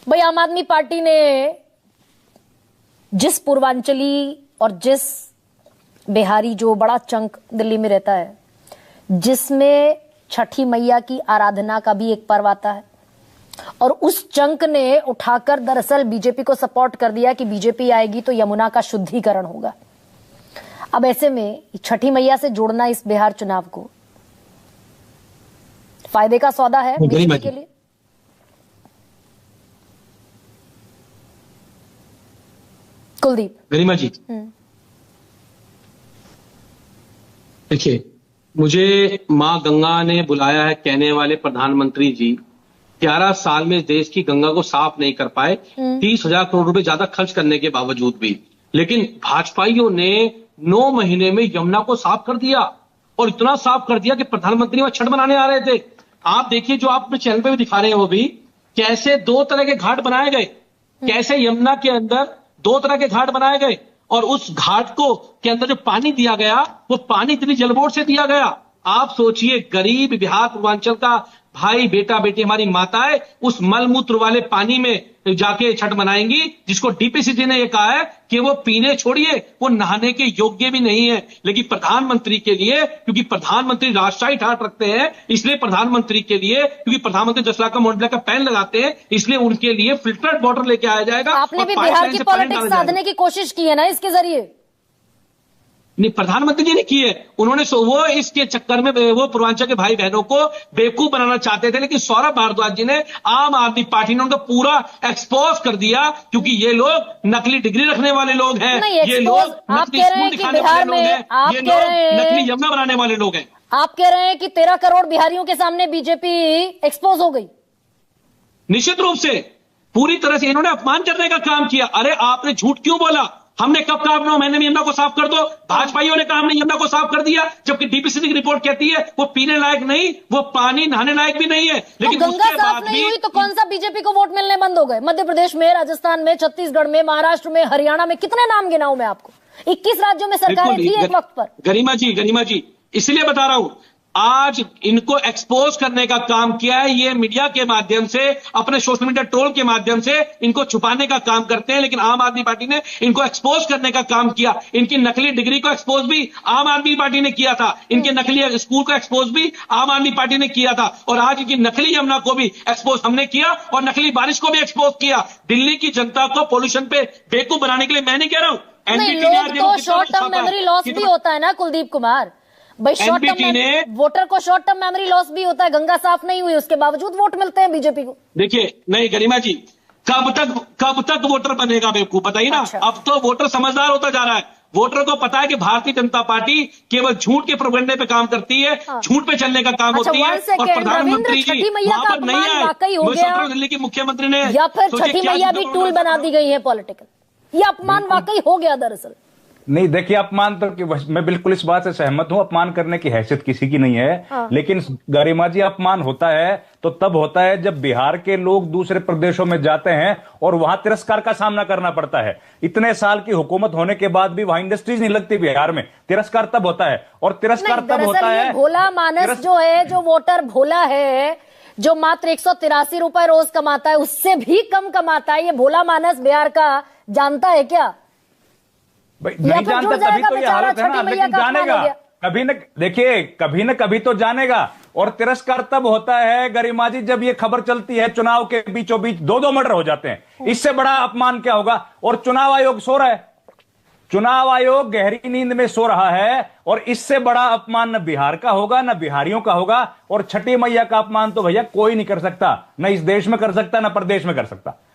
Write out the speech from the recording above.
भाई आम आदमी पार्टी ने जिस पूर्वांचली और जिस बिहारी जो बड़ा चंक दिल्ली में रहता है, जिसमें छठी मैया की आराधना का भी एक पर्व आता है, और उस चंक ने उठाकर दरअसल बीजेपी को सपोर्ट कर दिया कि बीजेपी आएगी तो यमुना का शुद्धिकरण होगा। अब ऐसे में छठी मैया से जोड़ना इस बिहार चुनाव को फायदे का सौदा है बीजेपी के लिए। कुलदीप। गरिमा जी, देखिए, मुझे मां गंगा ने बुलाया है कहने वाले प्रधानमंत्री जी 11 साल में देश की गंगा को साफ नहीं कर पाए, 30,000 करोड़ रुपए ज्यादा खर्च करने के बावजूद भी। लेकिन भाजपाइयों ने 9 महीने में यमुना को साफ कर दिया, और इतना साफ कर दिया कि प्रधानमंत्री वहां छठ बनाने आ रहे थे। आप देखिए, जो आप अपने चैनल पे भी दिखा रहे हैं, वो भी कैसे 2 तरह के घाट बनाए गए, कैसे यमुना के अंदर 2 तरह के घाट बनाए गए, और उस घाट को के अंदर जो पानी दिया गया वो पानी दिल्ली जल बोर्ड से दिया गया। आप सोचिए, गरीब बिहार पूर्वांचल का भाई बेटा बेटी हमारी माताएं उस मलमूत्र वाले पानी में जाके छठ मनाएंगी, जिसको डीपीसीसी ने यह कहा है कि वो पीने छोड़िए, वो नहाने के योग्य भी नहीं है। लेकिन प्रधानमंत्री के लिए, क्योंकि प्रधानमंत्री राजशाही ठाट रखते हैं, इसलिए प्रधानमंत्री के लिए, क्योंकि प्रधानमंत्री 10 लाख का मोडला का पैन लगाते हैं, इसलिए उनके लिए फिल्टर्ड वाटर लेके आया जाएगा। आपने भी बिहार की पॉलिटिक्स साधने की कोशिश की है ना इसके जरिए? नहीं, प्रधानमंत्री जी ने की है। उन्होंने वो इसके चक्कर में वो पूर्वांचल के भाई बहनों को बेवकूफ बनाना चाहते थे, लेकिन सौरभ भारद्वाज जी ने, आम आदमी पार्टी ने उनको पूरा एक्सपोज कर दिया, क्योंकि ये लोग नकली डिग्री रखने वाले लोग हैं, ये लोग नकली स्कूल दिखाने वाले लोग हैं, ये लोग नकली यमुना बनाने वाले लोग हैं। आप कह रहे हैं कि 13 करोड़ बिहारियों के सामने बीजेपी एक्सपोज हो गई? निश्चित रूप से, पूरी तरह से इन्होंने अपमान करने का काम किया। अरे आपने झूठ क्यों बोला? हमने कब कहा 9 महीने में यमुना को साफ कर दो? भाजपाइयों ने कहा हमने यमुना को साफ कर दिया, जबकि डीपीसीसी की रिपोर्ट कहती है वो पीने लायक नहीं, वो पानी नहाने लायक भी नहीं है। लेकिन तो गंगा साफ नहीं हुई तो कौन सा बीजेपी को वोट मिलने बंद हो गए? मध्य प्रदेश में, राजस्थान में, छत्तीसगढ़ में, महाराष्ट्र में, हरियाणा में, कितने नाम गिनाऊं मैं आपको? 21 राज्यों में सरकारें थी एक वक्त पर। गरिमा जी, इसलिए बता रहा हूं, आज इनको एक्सपोज करने का काम किया है। ये मीडिया के माध्यम से, अपने सोशल मीडिया ट्रोल के माध्यम से इनको छुपाने का काम करते हैं, लेकिन आम आदमी पार्टी ने इनको एक्सपोज करने का काम किया। इनकी नकली डिग्री को एक्सपोज भी आम आदमी पार्टी ने किया था, इनके नकली स्कूल को एक्सपोज भी आम आदमी पार्टी ने किया था, और आज इनकी नकली यमुना को भी एक्सपोज हमने किया, और नकली बारिश को भी एक्सपोज किया। दिल्ली की जनता को पोल्यूशन पे बेवकूफ बनाने के लिए मैं नहीं कह रहा हूं। शॉर्ट टर्म मेमोरी लॉस भी होता है ना कुलदीप कुमार भाई, शॉर्ट टर्म वोटर को शॉर्ट टर्म मेमोरी लॉस भी होता है। गंगा साफ नहीं हुई, उसके बावजूद वोट मिलते हैं बीजेपी को। देखिए, नहीं गरिमा जी, कब तक वोटर बनेगा बेवकूफ, बताइए ना। अच्छा। अब तो वोटर समझदार होता जा रहा है। वोटर को पता है कि भारतीय जनता पार्टी केवल झूठ के प्रोपेगेंडे पे काम करती है, झूठ पे चलने का काम होती है, और प्रधानमंत्री जी वहां पर नहीं आए। दिल्ली के मुख्यमंत्री ने, या फिर छठी मैया भी टूल बना दी गई है पॉलिटिकल, ये अपमान वाकई हो गया दरअसल। नहीं, देखिए, अपमान तो मैं बिल्कुल इस बात से सहमत हूं, अपमान करने की हैसियत किसी की नहीं है। हाँ। लेकिन गरिमा जी, अपमान होता है तो तब होता है जब बिहार के लोग दूसरे प्रदेशों में जाते हैं और वहां तिरस्कार का सामना करना पड़ता है। इतने साल की हुकूमत होने के बाद भी वहां इंडस्ट्रीज नहीं लगती बिहार में। तिरस्कार तब होता है, और तिरस्कार तब होता है, भोला मानस जो है, जो वोटर भोला है, जो मात्र 183 रुपए रोज कमाता है, उससे भी कम कमाता है, ये भोला मानस बिहार का जानता है क्या? नहीं जानता, तभी तो ये हालत है ना। लेकिन जानेगा कभी न, देखिए, कभी न कभी तो जानेगा। और तिरस्कार तब होता है गरिमा जी जब ये खबर चलती है चुनाव के बीचों बीच 2 मर्डर हो जाते हैं। इससे बड़ा अपमान क्या होगा? और चुनाव आयोग सो रहा है, चुनाव आयोग गहरी नींद में सो रहा है, और इससे बड़ा अपमान न बिहार का होगा, न बिहारियों का होगा। और छठी मैया का अपमान तो भैया कोई नहीं कर सकता, न इस देश में कर सकता, न प्रदेश में कर सकता।